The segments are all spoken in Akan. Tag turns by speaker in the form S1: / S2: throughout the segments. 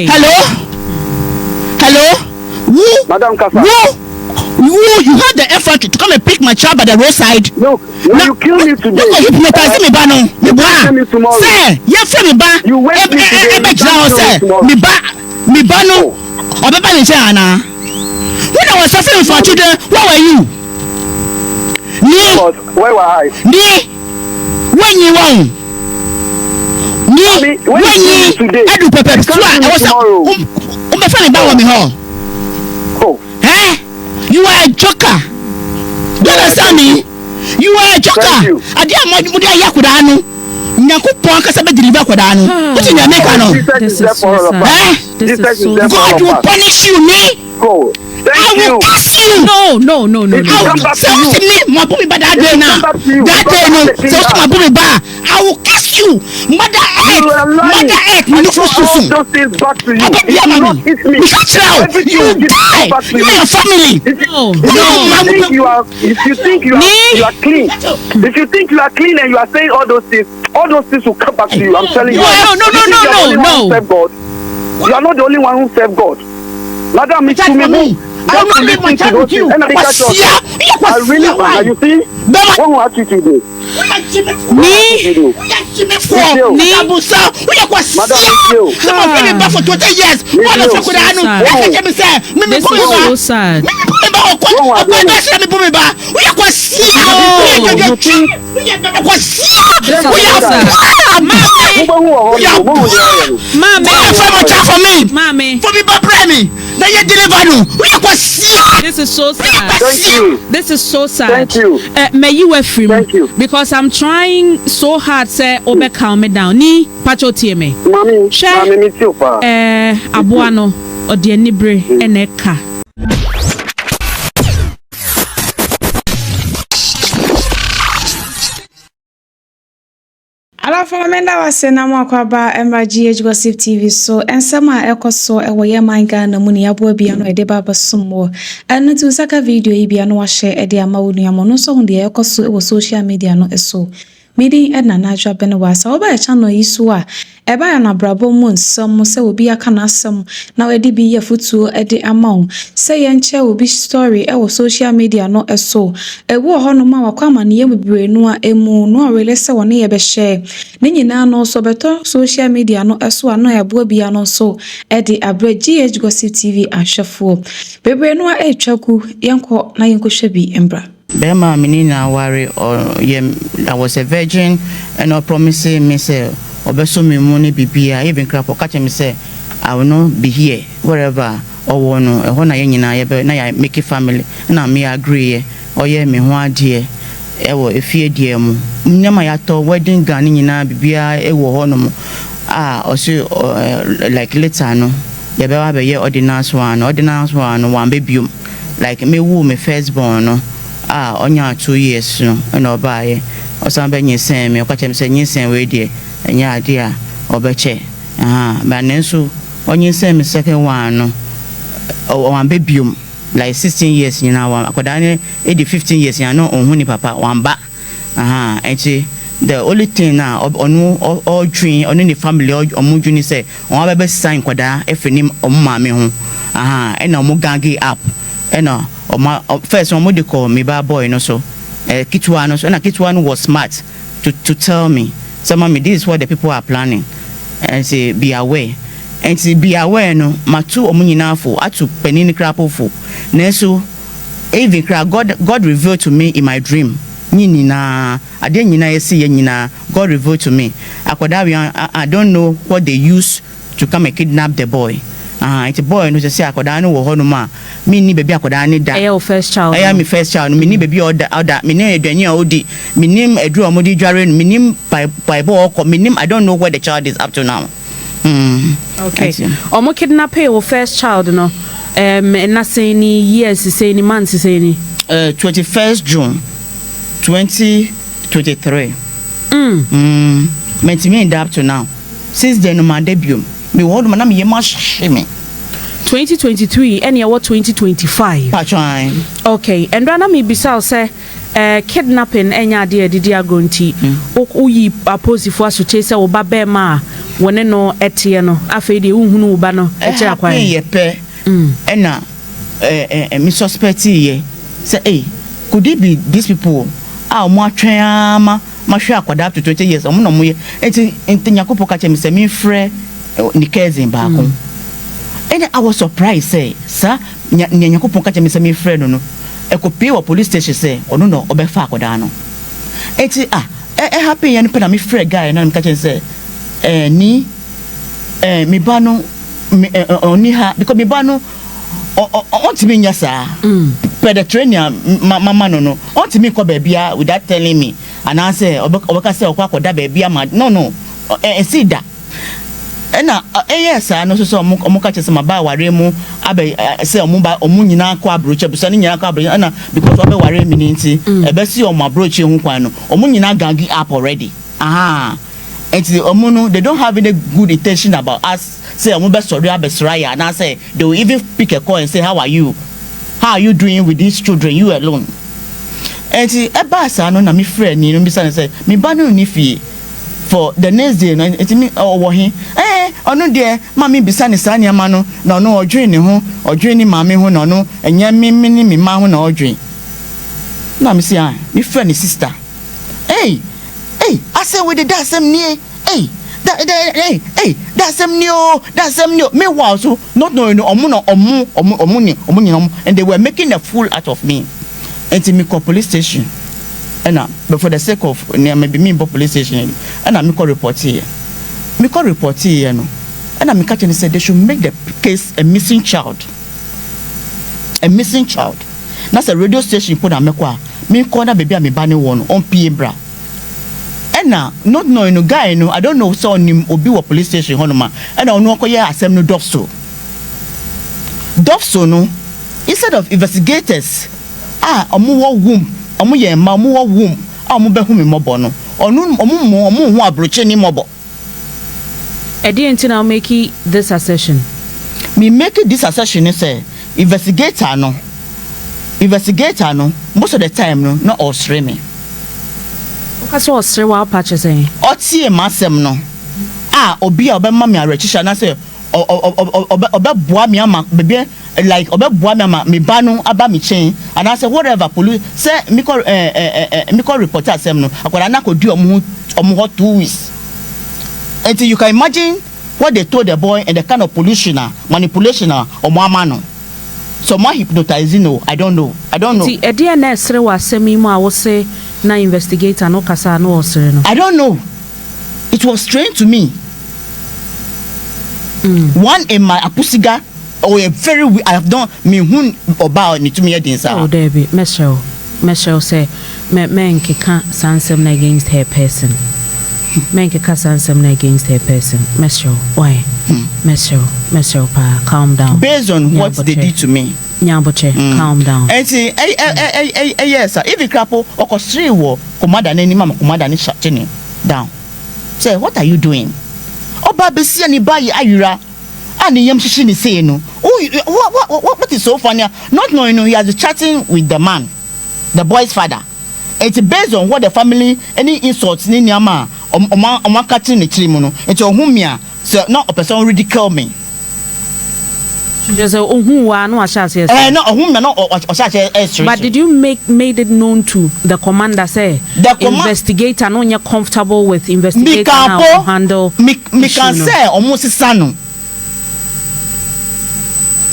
S1: Hello? Who?
S2: Madam Kasa.
S1: You had the effort to come and pick my child by the roadside.
S2: No, you kill me today.
S1: You hypnotize me, ba no.
S2: You kill me tomorrow.
S1: Say, you feel me, ba?
S2: You wait me today.
S1: Me ba no. Obeba ni say ana. When I was suffering for children, where were you?
S2: Where were I?
S1: When you won. When you today. I do prepare. I was tomorrow. Me find ba me ho.
S2: Oh.
S1: You are a joker. You understand me? You are a joker. Adia mo dia yakuda anu. Nyankopon kasa be deliver kwada anu. What in America no?
S2: This is so
S1: God will punish you, me.
S2: Go.
S1: I will curse you.
S3: No.
S1: I will curse me. My boomy ba that day now. That day no. So my boomy ba. I will curse you. Mother earth. You for susu.
S2: Those things back to you.
S1: You die. You and your family.
S2: If you think you are clean. If you think you are clean and you are saying all those things will come back to you. I'm telling you.
S3: No.
S2: You are not the only one who serve God. Madam, it's to me.
S1: I will not leave my child with you.
S2: I really want you see? What will happen today?
S1: Some of them back for 20 years. One of them could have
S3: This is so sad. This is so sad. This is so sad.
S2: Thank you.
S3: May you were free.
S2: Thank you.
S3: Because I'm trying so hard say obe calm me down. Ni pacho tie me.
S2: Mami, me too pa.
S3: Abuano odi enibre eneka.
S4: Ala famenda wase na mwakwaba MRGH Gossip TV so ensema ekoso ewoye manga na muni abo bia no ede baba somo enu tu saka video yi bia no wa share ede ama wonu amono so hunde ekoso ewo social media no eso midi edna na adwa bene wasa oba e channel yi so a eba ya na brabo mu nsem se obi aka na asem na wedi bi ye futuo ede ama se ye nche obi story ewo social media no eso ewo ho no ma wakwa ma ne ye bebre no a emu no awele se wona ye be share ne nyina no so beto social media no eso ano ya bo bia no so ede GH Gossip TV ahwefo bebre no a etwaku yenko na yenko hwe bi embra
S1: Bema menina worry or I was a virgin and not promising me say obeso me money bibia even crap catch me say I will not be here wherever or one e ho na nyina ye be na ya make family na me agree or ye me ho ade e wo efie die mu nyama ya to wedding gown nyina bibia e wo ho no also like later no ye be wa be ye ordinance one one baby like me woo me firstborn no onya 2 years no na obaye osamba nyisen me okache me se nyisen we die enya ade a obeche ba nenso onyisen me second one no one baby like 16 years nyina wa akoda ne 15 years ya no ohuni papa wamba enti the only thing now all dream on the family omudwini say on be sign kwada efenim omma me ho and na omugangi up and first one they call me bad boy no so kitwa no so na kitwa no was smart to tell me so mommy this is what the people are planning and say be aware and say be aware no matu omunyina fo atu penini krapo fo na so even God revealed to me in my dream nyina ade nyina yesi ye nyina God revealed to me akoda I don't know what they use to come and kidnap the boy. It's a boy no say akoda no wo ho no ma me ni baby akoda ni da
S3: your first child
S1: my first child me ni baby order me ni aduane a odi me nim adru omodi dware me nim bible ko me nim I don't know where the child is up to now.
S3: Okay omo kidnap your first child no na say ni years say ni months say ni
S1: 21st June 2023 me up to now since then my debut me word man am ye mash me
S3: 2023 and ya what 2025
S1: patchine
S3: okay and rana me bisa say kidnapping enya de didi agonti oyi aposifo asoche say obabema wone no etie no afei de unhunu uba no eche akwan
S1: ye pe na me suspect ye say could it be these people mo atwen ama ma hwe akwada up to 20 years omo no mo ye enti nyakopo ka che me say me frɛ ni cousin ba ko and I was surprised say sir nyakopo ka che me say me frɛ no ekopi wa police station say ono no obefa akwada no enti happy ye no pe na me frɛ guy na me ka che say ni me ba no oni ha because me ba no ontimi nya saa pedestrian mama no ontimi ko baabia without telling me and I say obeka say okwakoda baabia ma no see that na yes no so omo ka chese ma ba ware mu abe say omo ba omo nyina ko abroche busa ni nyina ko abroche na because obe ware mi ni nti ebe si omo abroche hu kwan no omo nyina gangi up already and the omono they don't have any good intention about us say omo be sorry abesraya and I say they will even pick a call and say how are you doing with these children you alone and the ebasa no na me friend ni no be say me ba no ni fie for the next day no it me wo he ono de ma me bisa ne sa niam no na no odwen ni ho odwen ni ma me ho na no enya me ni me ma ho na odwen na me say me friend ni sister I say we did that some near that's some new me was not knowing and they were making a fool out of me and me call police station and but for the sake of maybe me police station and I me call report here no and I me catch and said they should make the case a missing child that's a radio station put on me call na baby me bani one on PM bra and now not knowing no guy no I don't know so him obi wa police station honoma and I know koye asem no dofso no instead of investigators omo wo womb omo ye ma omo wo womb omo be hu me mobo no omo hu abroche ni mobo
S3: enti now make this assertion
S1: say investigator no most of the time no not all streaming
S3: okaso osrewa patches
S1: otie masem no obi obema me arechisha na say obeboa me ama bebe like obeboa me ama me ba no aba me chen and I say whatever police say me call reporter asem no akwara na kodi omo hot 2 weeks until you can imagine what they told the boy and the kind of manipulation omo ama no so more hypnotizing no I don't know
S3: ti na esre wa asemi mu a wo say na investigator no kasa no osre no
S1: I don't know it was strange to me one in my apusiga or a very I have done me hun oba ni to me edin sa
S3: there be Michelle say men keka sansem na against her person Michelle why Michelle pa calm down
S1: based on what they did to me
S3: Nyamboche, calm down.
S1: And see, yes, sir. If you crapo or costry war, commander any mama commander ni shutting down. Say, what are you doing? Oh, baby, see any buy ayura. And the yam shishini say no. Oh, what is so funny? Not knowing he has chatting with the man, the boy's father. It's based on what the family any insults ni nyama or cutting the trimono. It's your humia, so not a person ridicule me.
S3: Just no but did you made it known to the commander say the investigator no you're comfortable with investigating how to handle
S1: me can say almost sano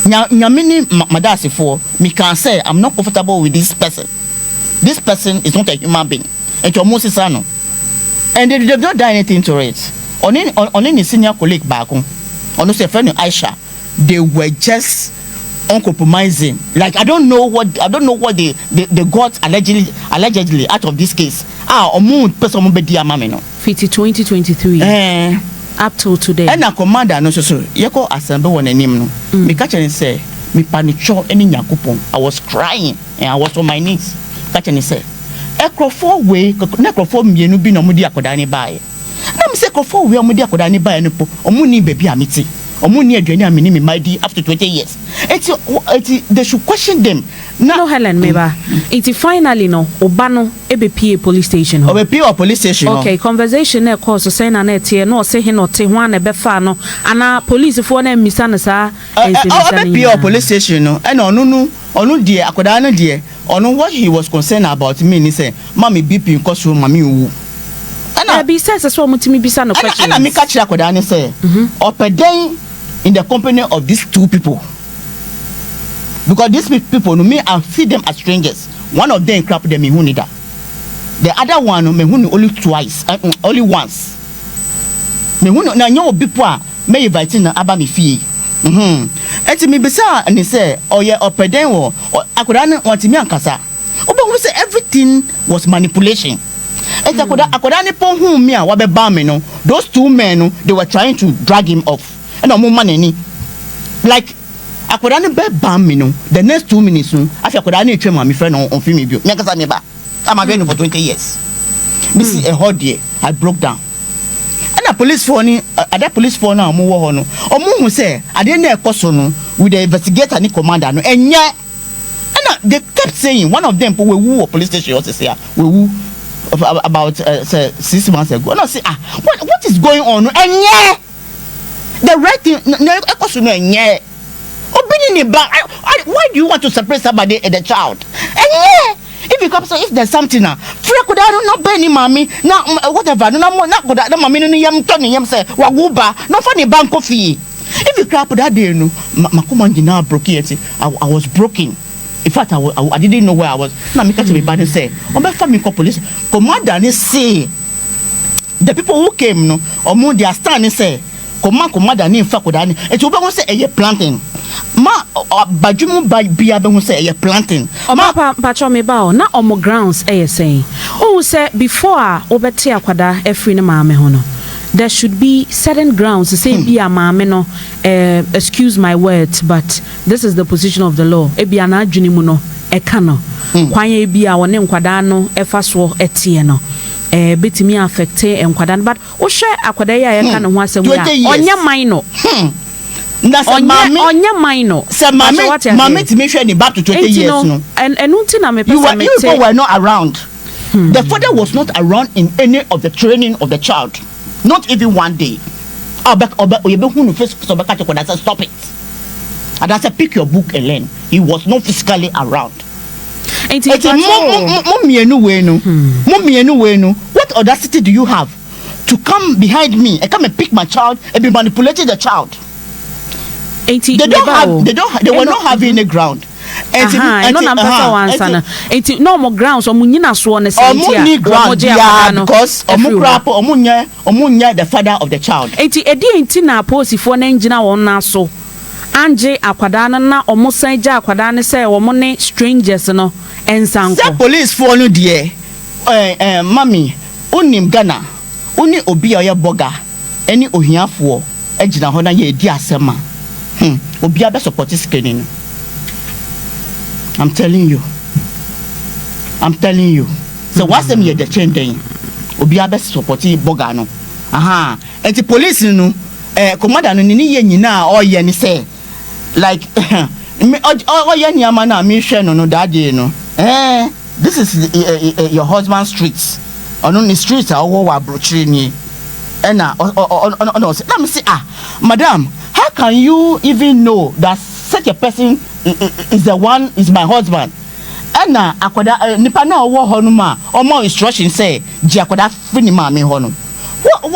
S1: nyamini madasi for me can say I'm not comfortable with this person is not a human being and almost sano and they have not done anything to it only senior colleague back on say friend Aisha. They were just uncompromising. Like I don't know what they got allegedly out of this case. Person be dia mama no.
S3: 2023. Up till today.
S1: And a commander no so yeko assemble one anim no. Me catch and say me panicho any nyakopon. I was crying and I was on my knees. Catch and say ekrofo we nekrofo mienu bi no mudi akoda ni bae. Na me say ekrofo we omudi akoda ni bae no po omuni baby amiti. Omuni adwani amini me madi after 20 years they should question them.
S3: No, Helen, meba. It's finally no. Obano EBP police station.
S1: OBP police station.
S3: Okay, conversation there cause say na net here no say he no te one ebefa no. Ana police for na misana sa.
S1: OBP police station no. And onu dear akoda no dear. Onu what he was concerned about me ni say, "Mommy BP cause you mommy wu."
S3: And be says so mutimi bisa no question.
S1: And I make catch akoda ni say, "Opeden in the company of these two people." Because these people, me, I see them as strangers. One of them crap them in Hunida. The other one, me only twice, only once. Me na nyo bipwa me invite na aba me fie. Eti me bisa and he say, "Oh yeah, opeden wo akoda want me ankasa." Oba who say everything was manipulation. Eti akoda ne pon hu me a wa be ba me no. Those two men no, they were trying to drag him off. And no man any. Like akoda ne be bam me no, the next 2 minutes no afi akoda ne twem my friend on film bio me akasa me ba I'm available for 20 years. Me see a hot day I broke down and a police phone other police phone na mo wo ho no omo hu say ade na ekoso no with the investigator ni commander no enye and they kept saying one of them we woo police station also say we woo about 6 months ago and I say what is going on enye the right thing na ekoso no enye. Why do you want to separate somebody and the child? And yeah, if you come, so if there's something now, could I not be any mommy, now whatever, no more, not good at the mommy, no yam Tony, yam say, Waguba, no funny bank coffee. If you crap that day, no, Auntie broke it. I was broken. In fact, I didn't know where I was. Now, me catch me bad and say, oh, my family police, commander, they say, the people who came, no, or more, they are standing, say, commander, name Fakudani, and to go say, a planting. Ma bajumu bia be hu say ye planting
S3: ma pacho me ba na omo grounds saying oh say before obeti akwada efri ne maame ho no there should be certain grounds to say bia maame no excuse my words but this is the position of the law e bia na adwini mu no e ka no kwan ye bia woni nkwada no efa so etie no betimi affect nkwada but wo hwe akwada ya ye ka no ho asem ya onye man no
S1: that's a mommy.
S3: Onya minor.
S1: Say mommy to make sure in back to 20 years no.
S3: And until na me
S1: you people were not around. The father was not around in any of the training of the child. Not even one day. Stop it. And I said pick your book and learn. He was not physically around. What audacity do you have to come behind me and come and pick my child and be manipulating the child? They were not having a ground.
S3: No more grounds or munina so on the
S1: because the father of the child.
S3: Na posi for engine on so Anje akwadana na omusaija akwadana say omone strangers no ensanko.
S1: The police for no dear. Mommy, unim Ghana. Uni obi oya boga. Any ohiafo ejina ho na ye di asema. Obi abe support scanning. I'm telling you. So what's them here the chain then? Obi abe support boga no. Aha. And the police no commander no ni ye nyina o ye ni say like oh ye nyama na me hwe no that day no. This is your husband's streets. On the streets are all abrochiri ni. Na let me say madam, how can you even know that such a person is my husband? Na akwada nipa na owo ho no ma omo instruction say ji akwada fini ma me ho no.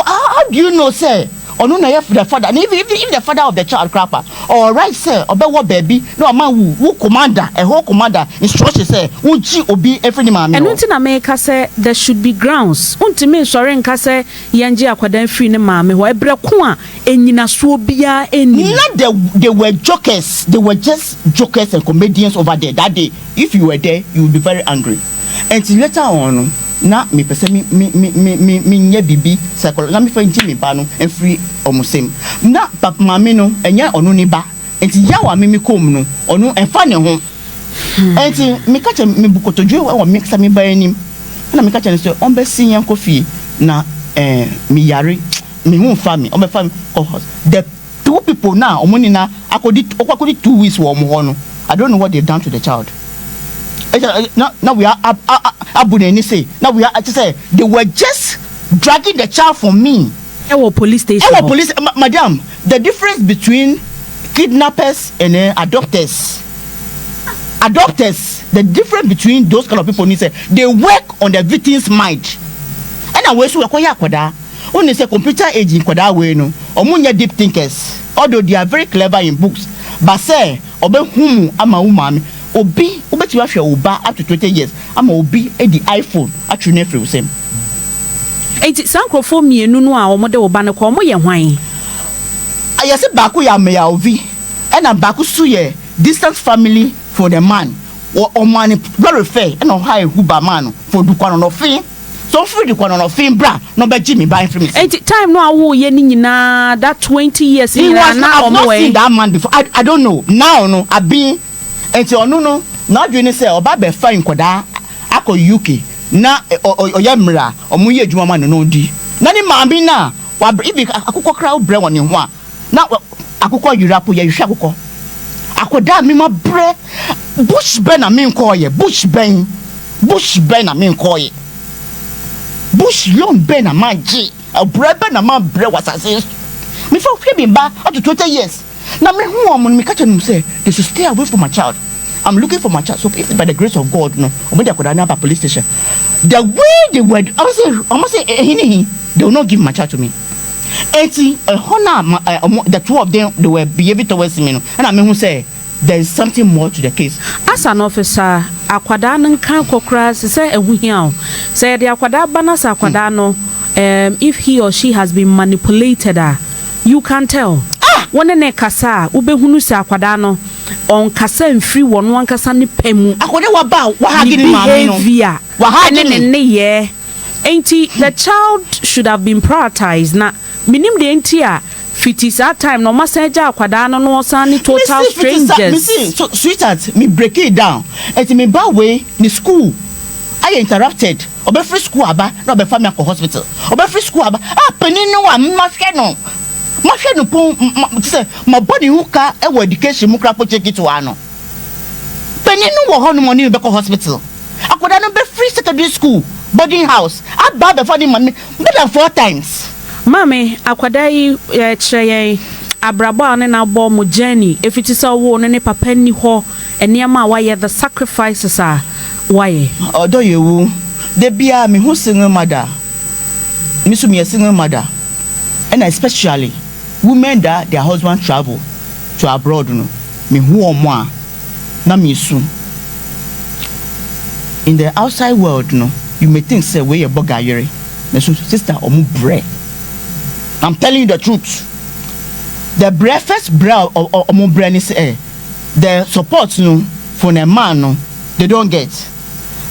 S1: How do you know say onu na ye the father, and if the father of the child crapper or right say obewo baby no man who commander a whole commander instruction say unji obi efini ma me.
S3: And unti na make say there should be grounds unti me sore nka say yenji akwada fini ne ma me ho ebre ko a enyina so bia eni.
S1: Not they were jokers, they were just jokers and comedians over there that day. If you were there you would be very angry. And later on na me pese me nya bibi psychology na me fa nti me ba no free omusem na papa mama no enya onu ni ba enti yawa me kom no onu enfa ne ho enti me ka che me bukotodwe wa me sa me ba anim na me ka che ne so on be sin kofi na me yare me hu fa me on be fa me the two people now omonina akodi 2 weeks wo omo I don't know what they've done to the child. Now we are Abãndøning say. Now we are to say they were just dragging the child from me.
S3: Police station.
S1: Police, madam. The difference between kidnappers and adopters. The difference between those kind of people is they work on the victim's mind. And I wish we are kwada. Only say computer age in kwada way no. Omunya deep thinkers. Although they are very clever in books, but say obe humu ama umami. Obi ubeti wafia uba up to 20 years. Ama obi the iPhone actually free with him.
S3: Enti sankrofo mienu no a omode oba ne ko mo ye hwan.
S1: Ayase baku ya me ya ovi. And baku su ye distant family for the man. Or man very fair and no high huba man for du kwano no fin. So free the kwano no fin bra no be Jimmy buy from me.
S3: Enti time no awo ye ni nyina that 20 years
S1: he was now I've not seen that man before. I don't know. Now no I been enti onu no na adwene say oba be fine koda akọ UK na oyemra omuye adwuma ma no di na ni maami na wa ibi akukọ kra bre woni ho a na akukọ Europe ye hwe akukọ akoda mi ma bre bush ben na mi nko ye bush ben na mi nko ye bush loan ben na maji bre ben na ma bre wasase me for hwe bi ba up to 20 years na me hu omo me catch them say they should stay away from my child. I'm looking for my child. So if by the grace of God, no, when they could have police station, the way they were, I must say, they will not give my child to me. The two of them, they were behaving towards me, and I mean, who say there is something more to the case.
S3: As an officer, akwada nkan kokra say ehuhiao. Say the akwada banas akwada no, if he or she has been manipulated, you can tell. One ne kasa ubehunu se akwada no on kasa mfiri wono ankasa ne pemu
S1: akwada wa ba wa hagini maami no wa hagini
S3: ne ye enti the child should have been prioritized na minim de enti a fiti that time no masaja akwada no no san total strangers
S1: so sweetheart me break it down enti me ba we ni school I interrupted obe free school aba na obe family ko hospital obe free school aba penin no wa mafia no pon say my body who ka e education mu kra po check it one no penin no wo ho no money be ko hospital akoda no be free secondary school boarding house aba be for the money more than 4 times
S3: mame akwada yi kire abrabo ne na bo mo journey efiti so wo ne papa ni ho eniama wa the sacrifices are why
S1: odo yewu de bia me hu single mother me so me single mother and especially women that their husband travel to abroad no me hu omo na me su in the outside world no you may think say we your bogayere me so sister omo bre I'm telling you the truth the breakfast bread omo bre ni say the support no for a man no they don't get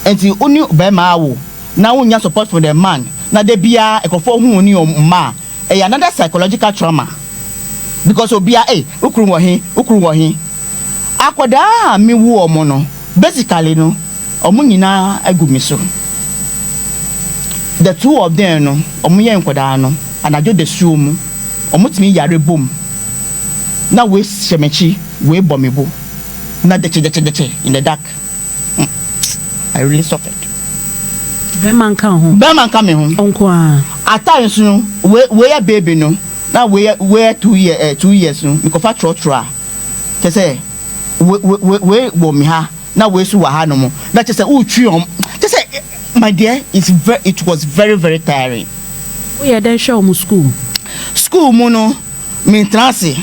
S1: until only be ma wo na wonya support for the man na de bia ekofo hu oni ma another psychological trauma because obia ukuru wo hin akoda mi wu omo no basically no omo nyina agumi so the two of them no omo ye nkoda no anajo de suomu omo timi yare bom na we semechi we bomibo na de in the dark. I really suffered.
S3: Beman come home. Uncle.
S1: At times, no, we a baby, no. Now we 2 years, no. Because I try. Just say, we me ha. Now we so ha no more. That just say, just say, my dear, it was very, very tiring.
S3: We are then show school.
S1: School, mono, me transi.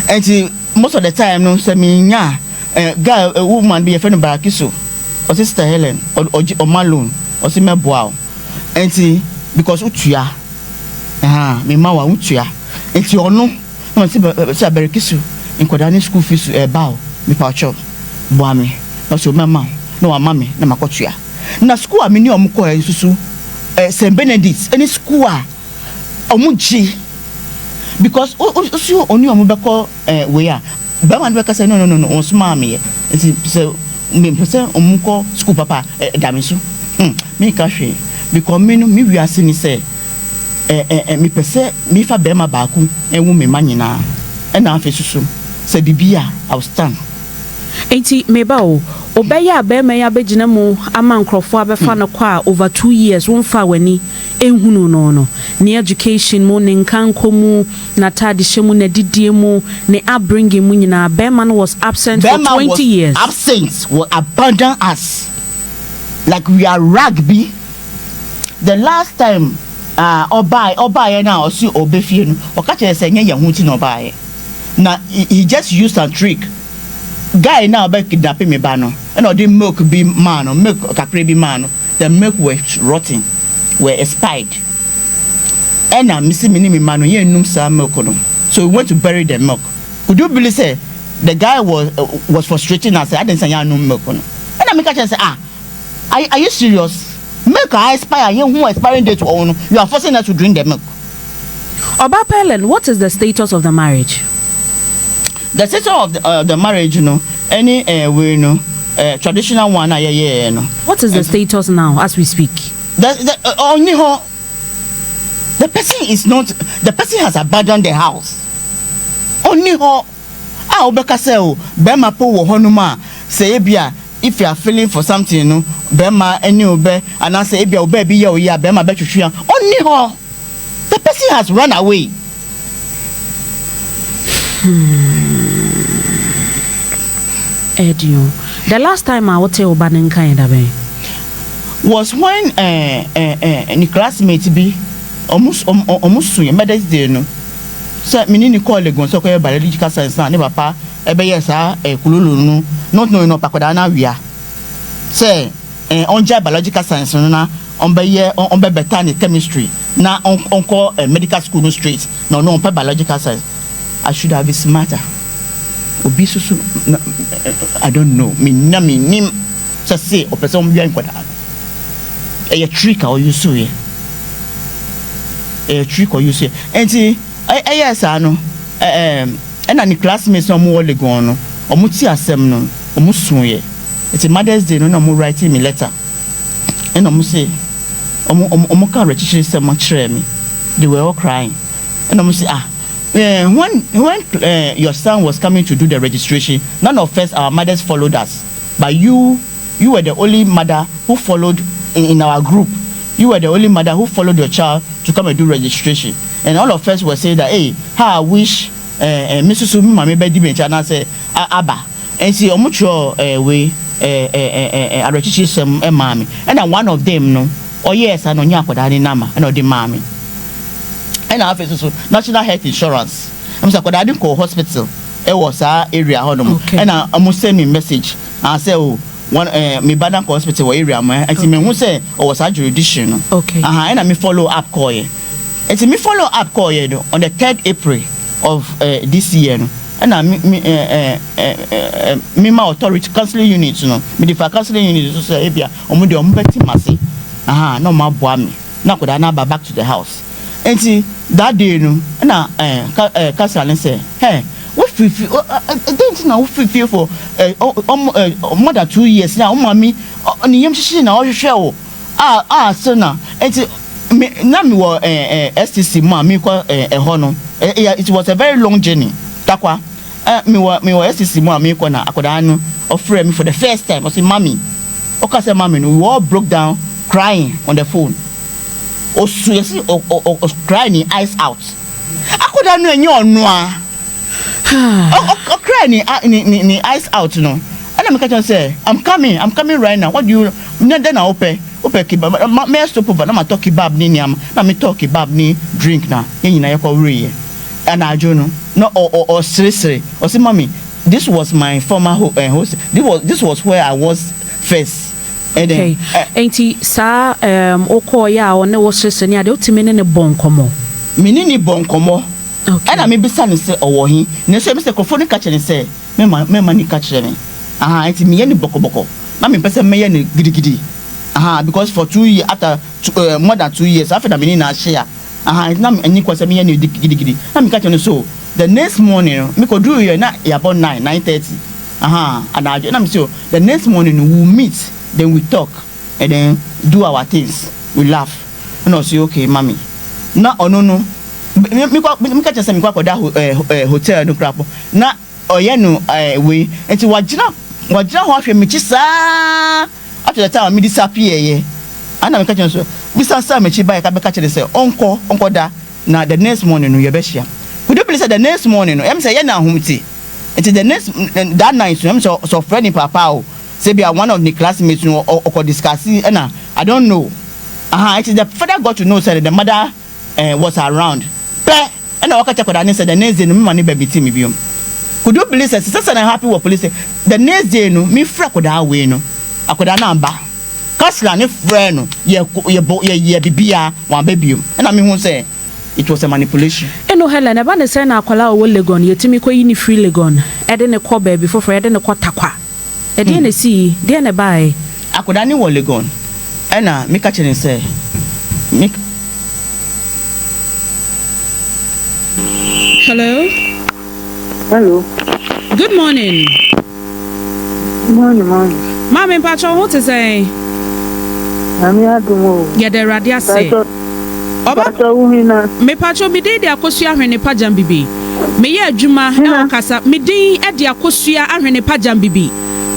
S1: And most of the time, no, say me nya. Girl, a woman be a friend of Barakiso. Or Sister Helen or Malone or Sima Bow. And see because Utia me mawa Utia and see or no Barakiso in Kodani school fees bow me pacho Boami not so mamma no a mammy na makotia. Na school a mini omuko susu St. Benedict any school omuchi because only omubeko we are Baman Beka say no on smami so me person omuko school papa damisu me ka hwe because me no me wiase ni say me pese me fa be ma baaku enwu me ma nyina ɛna afei susu sɛ bibia I will stand.
S3: Enti meba o obeya abema ya begina mu ama nkrofo abefa no kwa over 2 years wonfa wani ehunu no ne education mu ne nkomo na tradition mu na didie mu ne upbringing mu nyina abema no was absent for 20 years.
S1: Absent will abandon us like we are rugby. The last time obaye na osi obefie no okache se nya yahuti no obaye na he just used a trick. Guy now about kidnapping me bano and or the milk be man or milk kakre be man. The milk was rotting, were expired. And now missing me man here num sa milk no. So we went to bury the milk. Could you believe say the guy was frustrating us? I didn't say no milk no. And I make a say are you serious? Milk I expire here who expiring date to own. You are forcing us to drink the milk.
S3: Oba Pelen, what is the status of the marriage?
S1: The status of the marriage, you know, any way, you know, traditional one, you know.
S3: What is the status now as we speak?
S1: Only the person has abandoned the house. Only Obeka say, Bema po honuma say bia if you are feeling for something, you know, Bema any obe and I say bia obe be ya Bema bet you. Only the person has run away.
S3: Edio, the last time I would tell Obanen kind of
S1: was when any classmate be almost soon Mother's Day no. So mini colleague gon so called biological science na ne papa ebe yesa kululu no not knowing no pakoda na wia. Say onja biological science no na on be botany chemistry na on call medical school no straight no on biological science. I should have been smarter. Obi susu I don't know. Me nim just say o person bi ankwada. A trick or you so ye. A trick or you say. Enti yes ano and any classmates no more le go no. Omo ti asem no. Omo sun ye. It's Mother's Day no mo writing me letter. And omo say omo can register some kire me. They were all crying. And omo say when your son was coming to do the registration, none of us, our mothers followed us. But you were the only mother who followed in our group. You were the only mother who followed your child to come and do registration. And all of us were saying that, hey, how I wish Mrs. Sumi Mami Bedi Benchana say Abba. And see mutual way a registration mommy. And one of them no, oh yes, I know Nyako Nama, and the mommy. And I have national health insurance. I'm saying I didn't call hospital. It was our area
S3: okay.
S1: And I must send me message. I say one me badan hospital area man. And me who say was our jurisdiction.
S3: Okay.
S1: And I me follow up call ye. And me follow up call ye on the 3rd April of this year. And I me my authority counseling unit no. Me the counseling unit so say ebia omo de omo beti mase. No ma boa me. Na koda na back to the house. And see that day no na Casalan say hey what feel don't know feel for more than 2 years now mommy ni yam shishi na o hwehwe o so na and na me wo STC ma me kwa ho no it was a very long journey takwa me wo STC ma me kwa na akoda no offer me for the first time I say mommy okay say mommy we all broke down crying on the phone. Or crying eyes out. I could have known no. Crying eyes out no. And I'm catching say, I'm coming right now. What do you then I open kebab. May I stop over? I'm talking kebab ni niam. Na me talk kebab ni drink na. Yen na yako re. And I don't know. No or seriously. Or say mommy, this was my former host. This was where I was first.
S3: Okay. Auntie sa okoya one wo seseni ade otimene ne bonkomo.
S1: Menini bonkomo.
S3: Okay.
S1: And I may be saying say owo hin. Ne so me say kofo ni ka kire say me ma ni ka kire me. Auntie me ye ni bokoboko. Na me pese me ye ni gidigidi. Because for 2 years after more than 2 years after that me na share. Na me any kwase me ye ni gidigidi. Na me ka kire so the next morning me ko do here na about 9:30. And I na me say the next morning we meet. Then we talk and then do our things. We laugh. And I say, okay, mommy. No, me catch some kwa hotel no crap na oye no we enti wagina ho ahwe mechi saa after the time me disappear ye ana me catch so bisa saa mechi ba ka be catch say onko da na the next morning no ye be hia could you please say the next morning no em say ye na ahomti enti the next that night em so friend papa o say be one of the classmates no or discuss na I don't know it is the father got to know say the mother was around and I catch and said the next day no money baby team biom. Could you believe say sister na happy with police the next day no me fra koda we no akoda na amba kasla ne fra no ye bibia wan babiom and I mean who say it was a manipulation.
S3: Eno Helen eba ne say na akwala o Legon yetimi ko yi ni free Legon e de ne ko baby for e de ne ko takwa e de ne si de ne bai
S1: akoda ni wo Legon ena me catch and say me.
S3: Hello.
S5: Hello.
S3: Good morning.
S5: Morning.
S3: Mama Pacho, what is say?
S5: Ami adumo.
S3: Ya de radia say. Oba me Pacho me dey akosua hwene pajam bibi. Me ye adwuma e okasa me din e de akosua ahwene pajam bibi.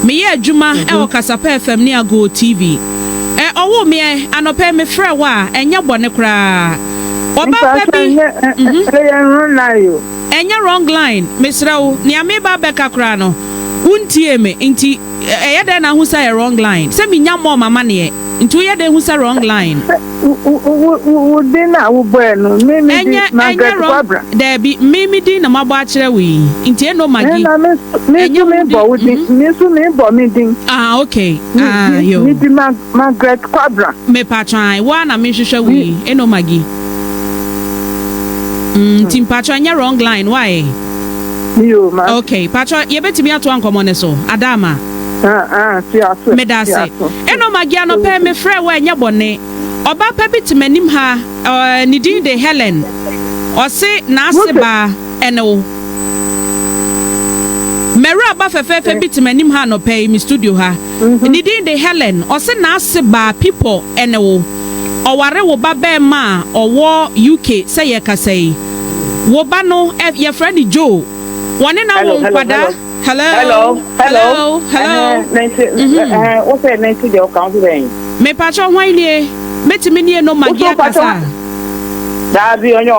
S3: Me ye adwuma e okasa pa FM ni Ago TV. Owo me anope me frɛ wa enya bone kra. Oba baby. Enya wrong line. Misrawo ni ameba beka kra no. Untie me nti eye de na hu say wrong line. Se me nya mo mama ne. Nti ye de hu say wrong line.
S5: Wo de na wo boy no. Me na get kwabra.
S3: There be me din na mabo a kire we. Nti e no magi.
S5: Enya me bo wo din. Me so me bo me din.
S3: Okay. Yo.
S5: Me di Margaret kwabra.
S3: Me patran wa na me hwehwe we. E no magi. Tim Patro anya wrong line why?
S5: Yo ma.
S3: Okay, Patro ye betimi ato ankomo ne so. Adama.
S5: Si aso.
S3: Me da se. Eno magia no pe me frɛ wa anya bone. Oba pe bitemanim ha ni din de Helen. O se na aseba ene wo. Mera ba fefefe bitemanim ha no pe mi studio ha. Ni din de Helen. O se na aseba people ene wo. Oware wo ba be ma owo UK say ye kasai wo ba no ye friend Joe woni na wo kwada hello
S5: what say nenti de account den
S3: me patcho hwanlie metimi ne no magia kasa
S5: da bi onyo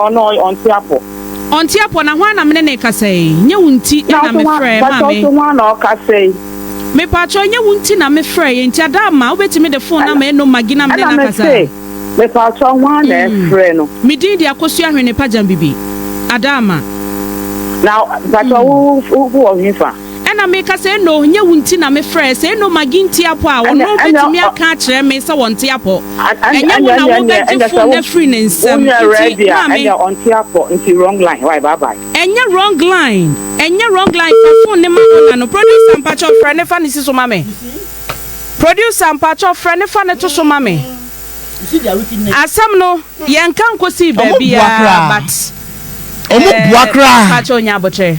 S5: on tiapo
S3: na hwan na me ne kasai nye wunti na me frɛ ma me
S5: so hwan na kasai
S3: me patcho nye wunti na me frɛ ye nti adama wo betimi de phone na me no magi na me na kasa
S5: me patcho one friend no
S3: me din dia kosua hwene pajam bibi adama
S5: now patcho who of him fa
S3: ena me ka say no nya wunti na me frɛ say no maginti apo a wono betimi aka kire me say wonti apo enya wona wo beji phone na free ne nsem
S5: enya onti apo nti wrong line why bye
S3: enya wrong line for phone ne ma wona no producer patcho frɛ ne fa ne siso ma me producer patcho frɛ ne fa ne to so ma me asam no yenka nkosi baby but
S1: buakra
S3: pacho nyaboche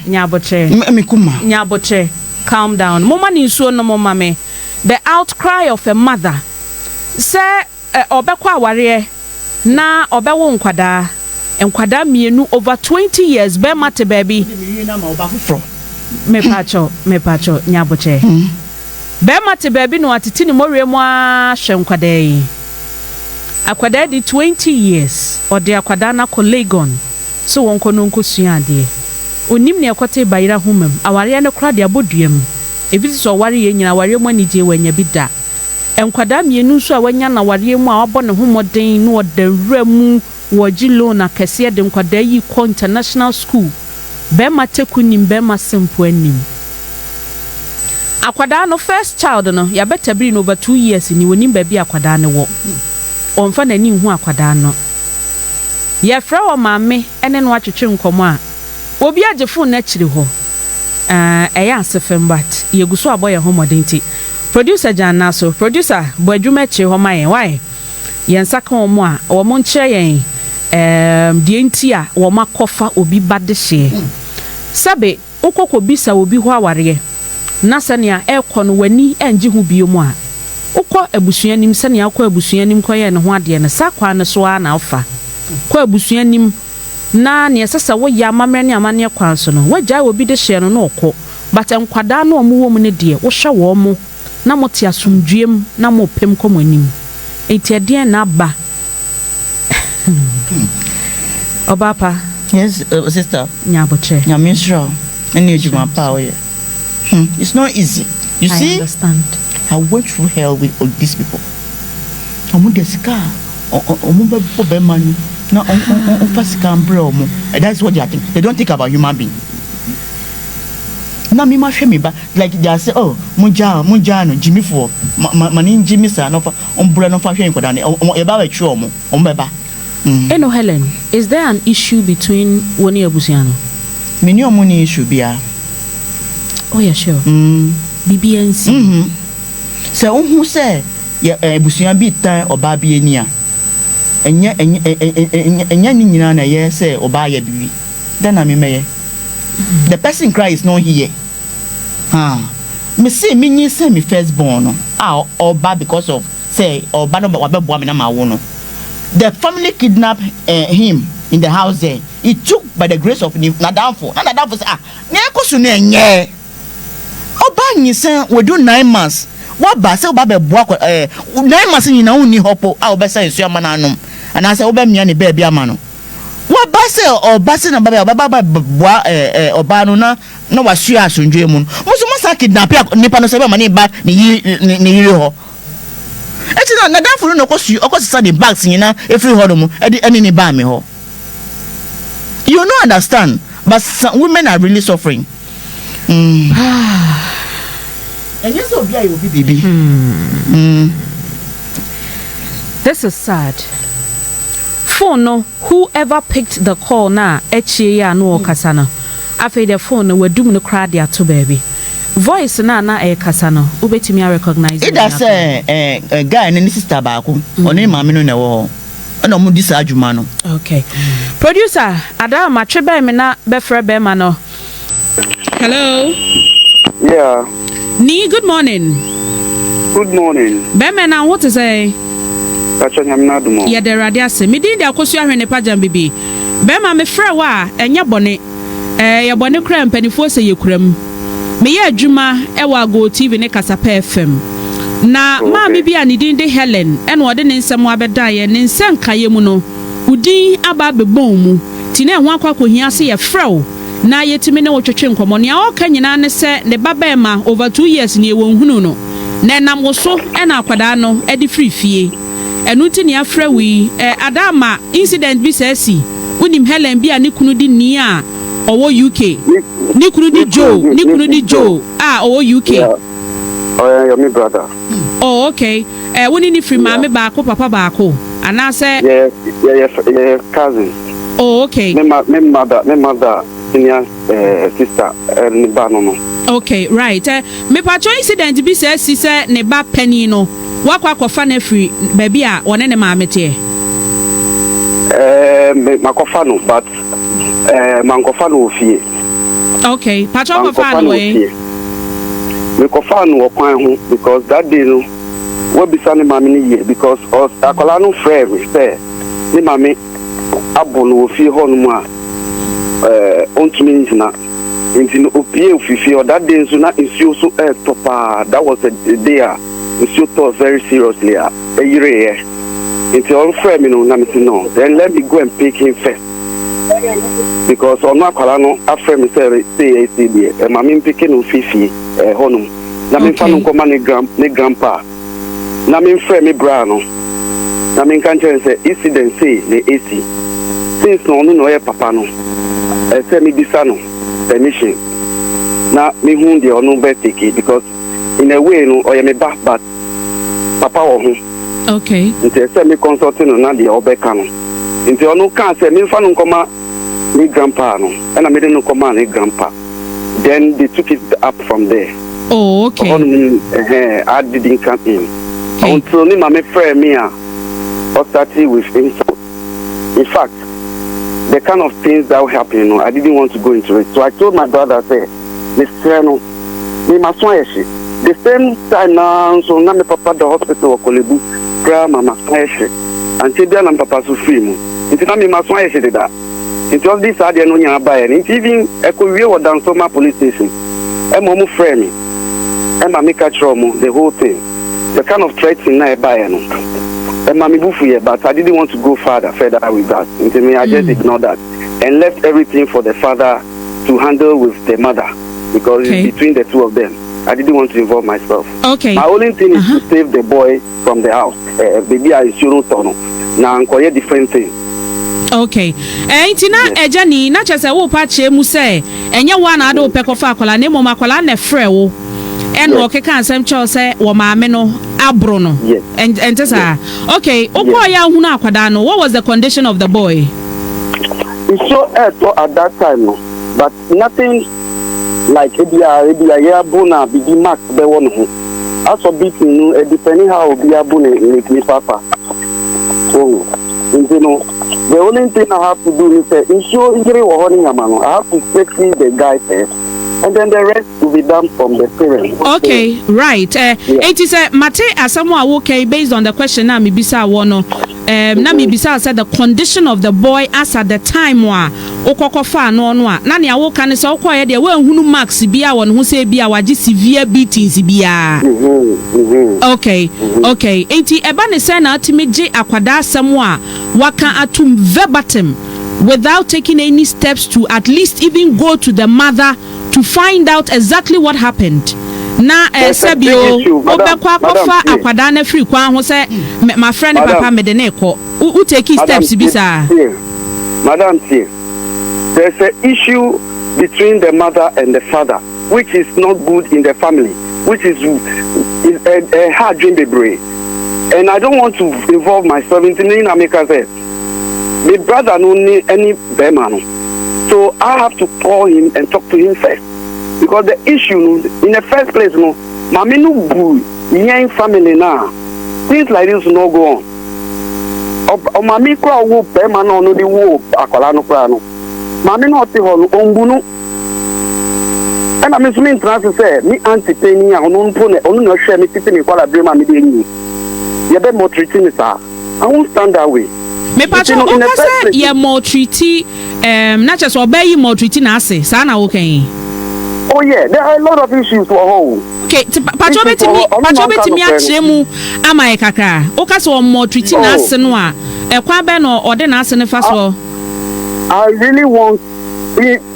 S3: nyaboche calm down mama ni nsuo no mama me the outcry of a mother say obekwa aware na obewo nkwada mienu over 20 years be mate baby me pacho nyaboche be mate baby no atiti ni morie mu a hwe nkwada yi akwada di 20 years ode akwada na ko Legon so wonko no nkosua ade onim ne akote bayira humam aware ne kra de aboduam ebisi so ware ye nyina ware mu anije wanya bi da enkwada mienu nso a wanya na ware mu a wabɔ ne homoden no odawura mu wogilo na kese de nkwada yi ko international school be mateku nim be masempo anim akwada no first child no ya better be over 2 years ni wonim ba bi akwada ne wo onfa nani hu akwada no ye fra wo maame ene no atwetwe nkomo a obi agefo na kire ho eya asefem but ye guso aboye homodenti producer Janna so producer bo adwuma kire ho maye why ye nsaka wo mo a wo mo nkire yen die nti a wo makofa obi bade hye sabe ukoko bisa obi ho aware na sania ekɔ no wani enji hu biomu a ukɔ abusuanim sania akɔ abusuanim kɔ ye ne ho ade ne sakwa ne so a na afa kɔ abusuanim na ne sesa wo ya amamre ne amane kwan so no wagya obi de hye no na okọ but enkwada na omo wo mu ne de wo hwe wo mo na mote asomdwem na mo pem komonim enti ade na ba Obapa.
S1: Yes, sister.
S3: Nyaboche.
S1: Nyamisra. Any ejuma pa oye. It's not easy. You see?
S3: I understand.
S1: I went through hell with all these people. Omo desika. Omo be money. Na on fasika ambre omo. That's what they think. They don't think about human being. Na me ma hwe me ba like they say oh munja no Jimmy for mani Jimmy sa no fa ombra no fa hwe nkoda ne e ba wa twa omo be ba.
S3: Eno Helen, is there an issue between Woni Abusiano?
S1: Many money issue bia.
S3: Oh yeah, sure. BBNC.
S1: So who say ya Abusian bi tan oba bi ani a. Enya ni nyina na ye say oba ya bibi. Then na me meye. The person cry is not here. Me say me nyi say me first born no. Oba because of say oba no wa be boa me na ma wo no. The family kidnapped him in the house there. He took by the grace of Nadamfo. And Nadamfo said, "Ne kosu ne nye. Oba nyi say we do 9 months. What ba say oba be boa 9 months ni na uni hopo a oba say nsu amana anom. And I say oba mia ne ba bia ma no. What ba say oba say na ba boa oba no na wa su asundwe mu. Mo so masa kidnap nipa no say ba ma ne ba ne yiri ho. Eti na Nadamfo no okosisa the bags nyina every hodo any ni ba me ho. You don't understand, but some women are really suffering. And yes, so you will be baby.
S3: This is sad. Phone no, whoever picked the call na echi ya no kasana. After the phone no we dum no crowd ya to baby. Voice na kasano ubetimi recognize
S1: it does a guy and sister baako oni maame no na wo na mo di sa adwuma no.
S3: Okay, producer Adam atwebe me na befre be ma no. Hello.
S2: Yeah.
S3: Ni, good morning.
S2: Good morning.
S3: Be me na what to say?
S2: Kacho nyamna dumo.
S3: Ya de radio ase me din de akosu ahwene pagam bibi. Be ma me frɛ wa enya bone ya bone kra mpanifo se yekuram. Me ye adwuma ewa Go TV ne Agyapa FM. Na ma me bia ne din de Helen ene ode ne nsem abeda ye ne nsem kaye mu no. Udin aba bebon mu. Ti na ho akwakohia se ye frɛw na yetimi ne wotwetwe nkomo ne a oka nyina ne se ne baba ma over 2 years ne won hunu no. Na nam wo so ena akwada no edi free fie. Enu ti ne afrɛwi adama incident bi se asi. Unim Helen bia ne kunu di ni a owo UK. Ni kunu di Joe. Owo UK.
S2: Yeah. Oh yeah, you're my brother.
S3: Oh okay. Woni ni free mama baako papa baako. Ana say
S2: yeah, cousin.
S3: Oh okay.
S2: My mother senior sister ni ba no.
S3: Okay, right. Me pacho incident bi say si say ne ba pani no. Wakwa kofa na free baby a wone ne maame tie.
S2: Makofa no but mankofa no ofie.
S3: Okay, pacho kofa no eh.
S2: Me kofa no okwan ho because that day no we be sane mama ni ye because us akola no frɛ me say ni mama abo no ofie ho no mu a ontumi ntina nti no opie ofifie or that day so na nsuo so topa. That was a day a nsuo to very seriously a yire ye nti on frɛ me no na me say no then let me go and pick him first because on akola no afrɛ me say ACD mama pick no ofifie ho no na me fa no koma ne grandpa na me frɛ me bra no na me kan tell say incident say the AC since no ye papa no say me bisa no permission na me hu de ono be take because in a way no oye me back but papa wo hu
S3: okay
S2: nti say me consulting no na de obeka no nti ono kan say me fa no koma me grandpa no and I made no koma ne grandpa then they took it up from there.
S3: Oh okay.
S2: I didn't come in until me mama friend me I started with insult. In fact, the kind of things that were happening, I didn't want to go into it. So I told my brother, I said, Mr. No, me must the same time now, so now my papa the hospital Kolebu, grandma must until then I'm papa so free. Until now me must did that. It was this idea no nya buy and even Ekowie or Dansoma police station. Momu frame me. Make a trauma the whole thing. The kind of threats in I buy no. Mami bufu but I didn't want to go further with that. Until me I just ignored that and left everything for the father to handle with the mother because it's between the two of them. I didn't want to involve myself. Okay. My only thing is to save the boy from the house. Baby, I shouldn't turn. Now I'm quite different thing.
S3: Okay. Intina ejani na chese wo pa che mu se enye wa na ado pe kofa akola ne mo makola na frɛ wo. Eno okeka ansem cho se wo maame no abro no. And sa. Okay, okọ ya hu na akwada no. What was the condition of the boy?
S2: He saw at that time no, but nothing like Edia Bona be mark be one who. As a bit depending how be a bone in papa. So you know, the only thing I have to do is ensure injury or holding a man. I have to safety the guy first. And then the rest will be done from the parents. Okay,
S3: right. It is a Mate Asamoah okay based on the question na mi bisa wono. Na mi bisa said the condition of the boy as at the time wa okokofa no no a na ne awo kan se okoye de we hunu marks bia won ho se bia waji severe beatings bia. Okay. Okay. Enti eba ne say na atimi akwada asem a waka atum verbatim without taking any steps to at least even go to the mother to find out exactly what happened. Na sebio obekwa kofa akwada na free kwan ho say my friend papa me de na ekọ u take steps bisa.
S2: Madam T, there's an issue between the mother and the father which is not good in the family, which is a hard dream the brain. And I don't want to involve myself in the America said. My brother no need any beman. So I have to call him and talk to him first. Because the issue in the first place, no, mami no boo, young family now. Things like this will not go on. O mami kwa wo beman no the wo akola no kwa no. Mami no te ho ongu no. And I'm assuming trans say me auntie Penny onu no no hwe me titi me kwala brema me dey ni. You be more treating me sir. I won't stand that way.
S3: Me patcho okase ye maltreat na just obey maltreat na ase sa na wo kan.
S2: Oh yeah, there are a lot of issues for home.
S3: Okay, patcho betimi akyeremu amaye kakra. Okase o maltreat na ase no a ekwa be no ode na ase ne fa so.
S2: I really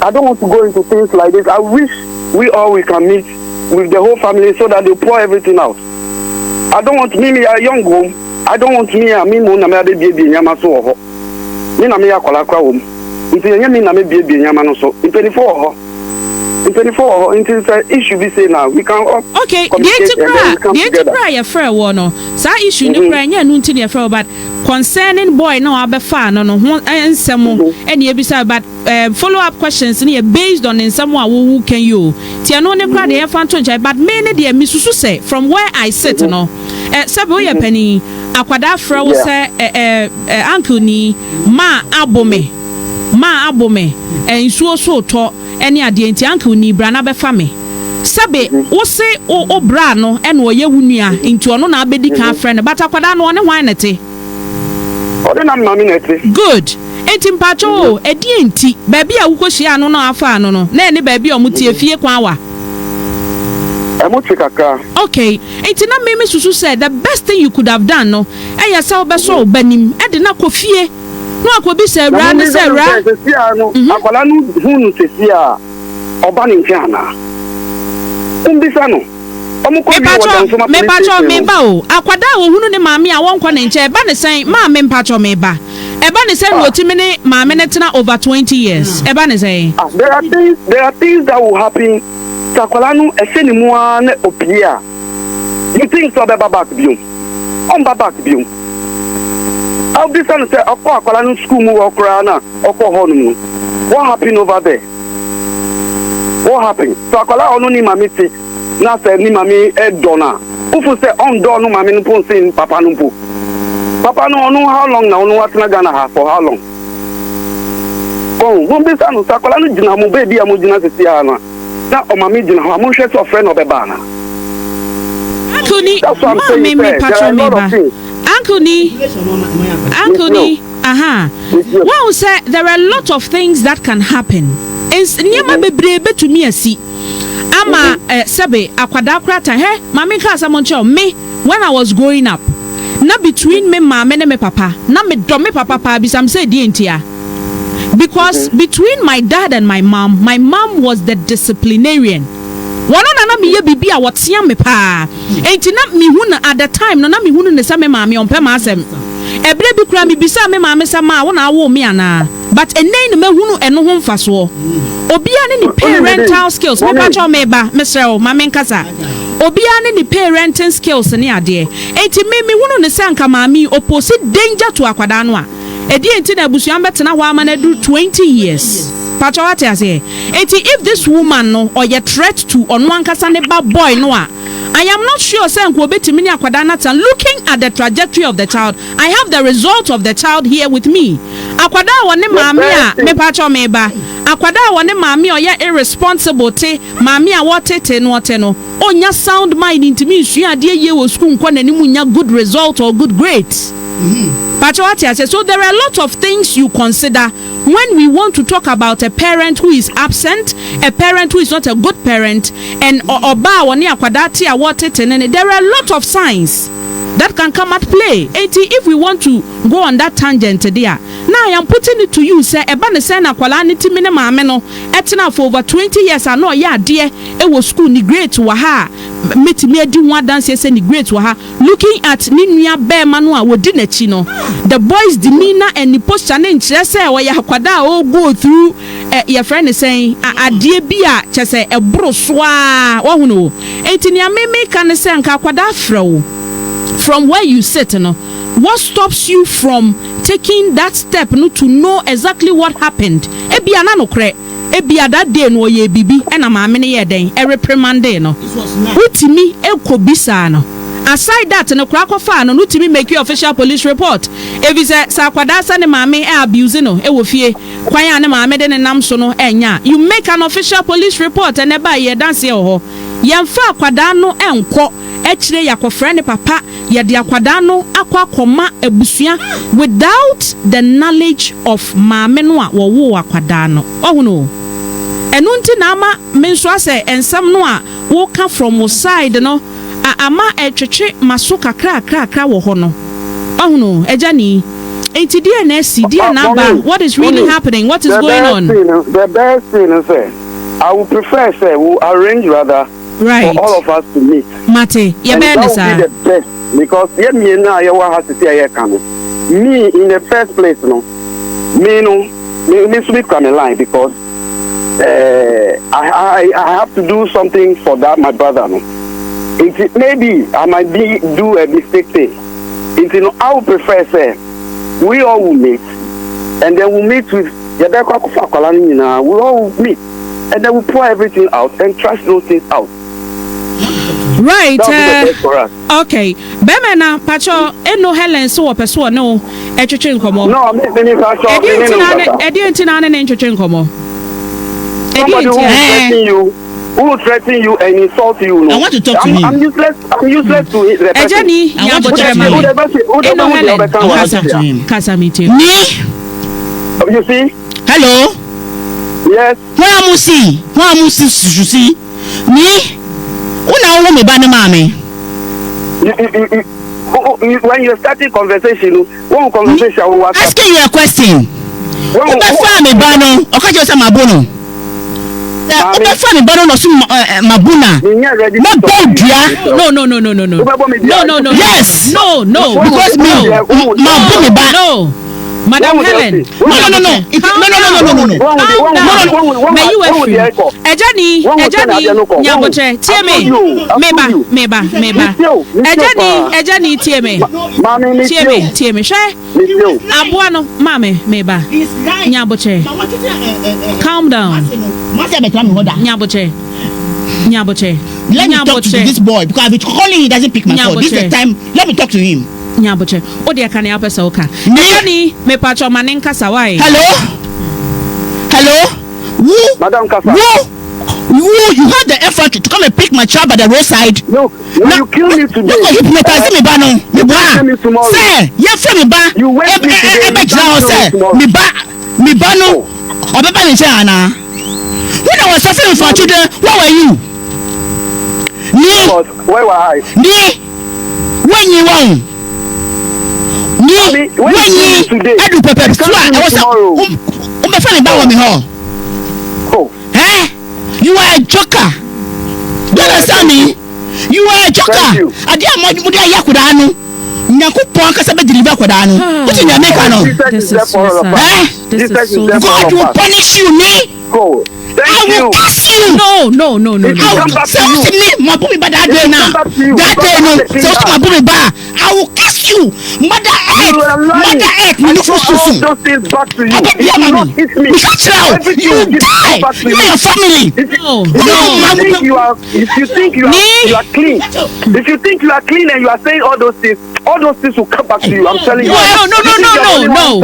S2: I don't want to go into things like this. I wish we can meet with the whole family so that they pour everything out. I don't want me a young home. I don't want me na me ade bie nyama so ho. Me na me akola kwa hom. Nti enya me na me bie nyama no so. 24 ho. 24 nti issue be say now we can
S3: okay, the cry your friend wono. Sa issue ni cry nya no nti ne friend but concerning boy na abefa no ho ensem ene ebisa but follow up questions ni based on ensem a wo can you. Ti no ne cry dey fan to but me ne dey misusu say from where I sit no. Sabo ye pani akwada fra wo say uncle ni ma abome ensuo so to eni ade enti uncle ni bra na be fa me sabe wo se o bra no ene oye wunua enti ono na abedi kan friend but akwada no ne hwan nete
S2: ode na mami nete
S3: good enti mpacho edi enti ba bia wo kohia no na afa no no na ene ba bia omutie fie kwan wa. Okay, enti na me susu said the best thing you could have done no eya sa obeso banim e de na kofie no akobi se ra ne se ra
S2: akwala no hunu sesia oba ne ntiana umbisa no
S3: me pacho me ba o akwada wo hunu ne maame a won kwa ne nche ba ne sen ma me pacho me ba e ba ne sen no otimi ne maame ne tena over 20 years e ba ne sen
S2: there are things that will happen. Sakolanu eseni mua ne opia. You think so be back biom? On back biom. I'll be saying say akwa akolanu school mu okra na okọ honu. What happened over there? What happened? So akola onu ni mami ti na say ni mami e dona. Ufu say on do no mami no pon say papa no po. Papa no onu how long na onu watna Ghana ha for how long? Oh, won be saying sakolanu jina mu baby amu jina sesia na. Na omami jina ho amu hwe to friend obeba na Uncle ni me patcho me ba Uncle ni
S3: Well, sir, there are a lot of things that can happen. It's never be brave to me see. Ama sebe akwada krata he mama ka samoncho me when I was growing up. Na between me mama and me papa. Na me do me papa pa bi sam say di entia. Because between my dad and my mom was the disciplinarian. One na me ye bibi a wotia me pa. Enti na me hu na at the time no na me hu ne sa me mama on pema asem. Ebre bi kura me bisa me mama sama wona awo me ana. But enen me hu no eno ho mfaso. Obia ne ni parental skills. Me pa cho me ba mesrel mama nkasa. Obia ne ni parenting skills ne ade. Enti me hu no ne sanka mama opposite danger to akwada no a. Edi enti na busuan betena ho ama na do 20 years. Pacho what I say? Enti if this woman no or your threat to on one kasa ne ba boy no a, I am not sure say nko betimi ni akwada nata. Looking at the trajectory of the child, I have the result of the child here with me. Akwada wone maami a me pacho me ba. Akwada wone maami o ya irresponsible te maami a wotete no onya sound mind intimi nsu ade ye wo school nko nanimu nya good result or good grades. So there are a lot of things you consider when we want to talk about a parent who is absent, a parent who is not a good parent, and there are a lot of signs that can come at play. If we want to go on that tangent there, now I am putting it to you, say, Ebane sena kwalaniti mine maameno, etina for over 20 years, I know, yeah, dear, it was school ni great waha, meti me di one dance yes ni great waha, looking at ninya bear manua wodine chino, the boys demeanor and the posture name, say, where ya kwada all go through, your friend is saying, a dear bia, chese, a broswa, wahuno, etinia meme can say, kwada fro. From where you sit, what stops you from taking that step to know exactly what happened? Ebia na no kre, ebia that day no ye bibi, ena maame ne ye den, e reprimand no. Utimi ekobisa no. Aside that, no crack of no utimi make you official police report. If it's a sakwada sa ne maame e abuse no, e wo fie. Kwan ya ne maame de ne nam so no enya. You make an official police report and eba ye dance ye ho. Yemfa akwada no enko. Echire yakofre ne papa yede akwada no akoma ebusua without the knowledge of maame no a wo akwada no ohuno enu nti na ama menso ase ensam no a wo ka from your side no ama etwetwe maso kakra wo ho no ohuno ejani enti DNA what is really happening, what is going on?
S2: The best thing is I would prefer say we arrange rather right for all of us to meet. Mate, yeah, that would be the best because me now you have to say I can. Me in the first place, me speak on the line because I have to do something for that my brother. No, maybe I might do a mistake thing. I would prefer say we all will meet and then we'll meet with we all will meet and then we'll pour everything out and trash those things out.
S3: Right. Okay. Bemena Pacho eno Helen so person no etwetwe nkomo.
S2: No, me Pacho.
S3: Edi entina na etwetwe nkomo.
S2: Who will threaten you and insult you? No?
S1: I want to talk to him.
S2: I'm useless to the person.
S3: Ejani, I want to talk to him. Kasamiti.
S1: Me?
S2: You see?
S1: Hello?
S2: Yes.
S1: Where am you see? Me? Una me ba ne mame.
S2: When you starting conversation, one conversation will
S1: asking you a question. Obefa me ba no, okaje say mabono. Obefa me ba no so mabuna. No. Yes. No. Because me ba no. Madam Helen. No. May you Ejani, Nyaboche, Tieme. Meba. Ejani, Tieme. Share. Abuano, Mame, Meba. Nyaboche. Calm down. Nyaboche. Let me talk to this boy because I've been calling he doesn't pick my call. This is the time. Let me talk to him.
S3: Nyaboche. Odia kan ya pesa oka. Ejani me pacho manenka sawai.
S1: Hello?
S2: Madam Kasa.
S1: You had the effort to come and pick my child by the roadside.
S2: No, when you kill me today.
S1: No, you hypnotize me, ba no. Me ba. Say, you free me ba.
S2: You wait me today.
S1: Me ba no. Obeba me say ana. When I was suffering for children, where were you?
S2: Where were I?
S1: When you won. When you today. I do pepper. I was me home.
S2: Oh.
S1: Eh? You are a joker. Do you understand me? You are a joker. I didn't want to yakudano. Nyakupon kasa be deliver kodano. What in America no?
S3: This is so sad. This is so sad.
S1: God will punish you, me.
S2: Go.
S1: I will curse you.
S3: No.
S1: I will curse you. My booby ba that day now. That day no. So my booby ba. I will curse you. Mother earth. Me no for susu.
S2: Those things back to you.
S1: You not hit me. You die. You and your family.
S2: If you think you are clean. If you think you are clean and you are saying all those things will come back to you. I'm telling you.
S3: No.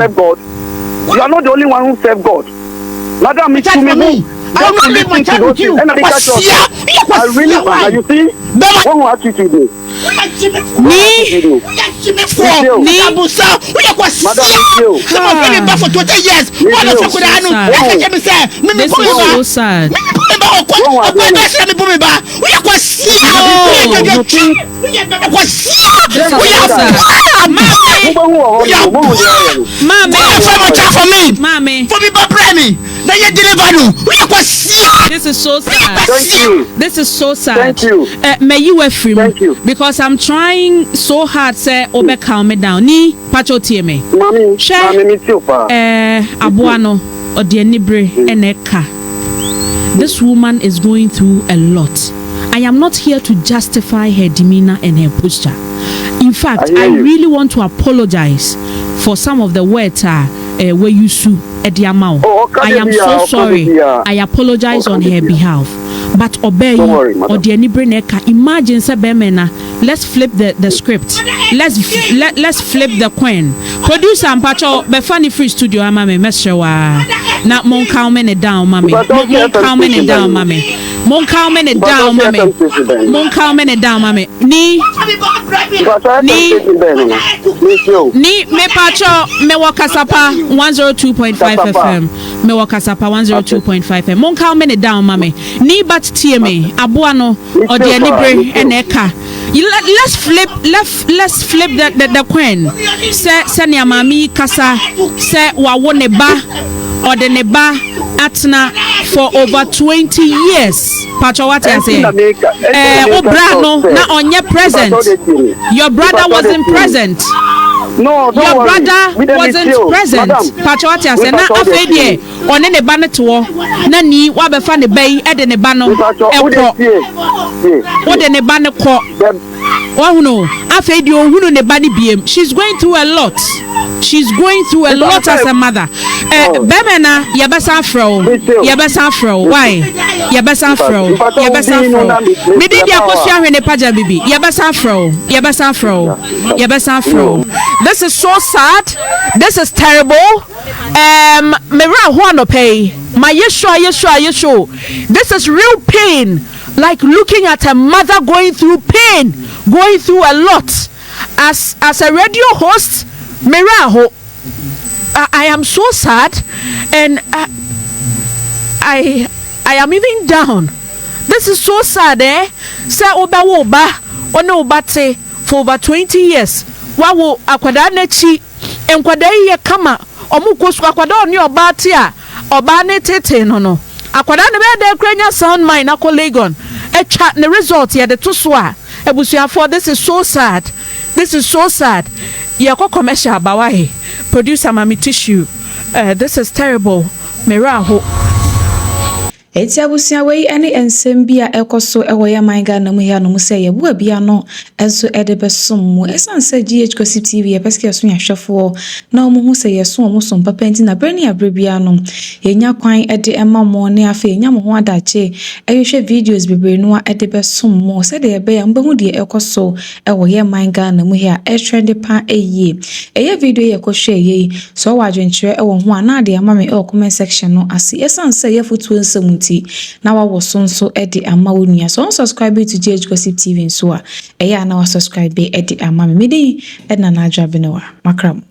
S2: You are not the only one who serve God. Madam, it's to me.
S1: I will not leave my child with you.
S2: I really want. You see? What will I teach you today?
S1: Me?
S3: This is so sad. This is so sad. This is so sad.
S2: Thank you.
S3: May you were free.
S2: Thank you.
S3: Because I'm trying so hard say obe calm me down. Ni pacho tie me.
S2: Mami me too pa.
S3: Abuano odienibre eneka. This woman is going through a lot. I am not here to justify her demeanor and her posture. In fact, I really want to apologize for some of the words where you sue at the amount. I am so sorry. I apologize on her behalf. But obey or the Neka. Imagine Sabemena. Let's flip the script. Let's flip the coin. Producer and Pacho Befani Free Studio Amame Meshawa. Not mon calming it down, mommy. Mon calming it down, mommy. Mon calming it down, mommy. Mon calming it down, mommy. Ni me Pacho me wakasapa 102.5 FM. Me wakasapa 102.5 FM. Mon calming it down, mommy. Ni bat TMA Abuano or the Enibre Eneka. Let's flip the coin. Say Sanya Mami Kasa say Wawoneba or the Neba Atna for over 20 years. Pacho, what I say? Obra no na onye present. Your brother wasn't present.
S2: No,
S3: your brother wasn't present. Pacho, what I say? Na afedie one ne ba ne to na ni wa be fa ne bai e de ne ba no ekọ. Wo de ne ba ne kọ. Wahuno afedie ohunu ne ba ne biem. She's going through a lot. She's going through a lot as a mother. Bemena, yabasa fro. Why? Yabasa fro. Maybe the apostle in the paja bibi. Yabasa fro. This is so sad. This is terrible. Mera huano pay. My Yeshua. This is real pain. Like looking at a mother going through pain, going through a lot. As a radio host, Meraho, I am so sad, and I am even down. This is so sad, eh? Say oba ono obate for over 20 years. Wawo akwada nechi enkwada ye kama omukosu akwada oni obate a oba ne tete no. Akwada ne be de kranya sound mind akọ Legon. Echa ne result ye de to so a ebusuafo. This is so sad. Yako commercial bawahi. Producer Mami Tissue. This is terrible. Meraho.
S4: Eti abusia wei ene nsem bia ekoso ewoya manga na mu ya no mu se ye bua bia no enso edebesom mu esanse GH TV ye peske aso yahwefo na omo hu se ye so omo som papa enti na brani abrebia no ye nya kwan ede ema mo ne afa nya mo ho adache ehwe videos bebre no edebesom mu se de be ya mbehu de ekoso ewoya manga na mu ya trend pa eye video ye ko hwe ye so wadwenkyere ewo ho ana de ama me comment section no ase esanse ye foto nsem ti na wa wo so nso e de ama wo nua so subscribe to GH Gossip TV nso a e ya na wa subscribe e de ama me de e na na adwabe no wa makram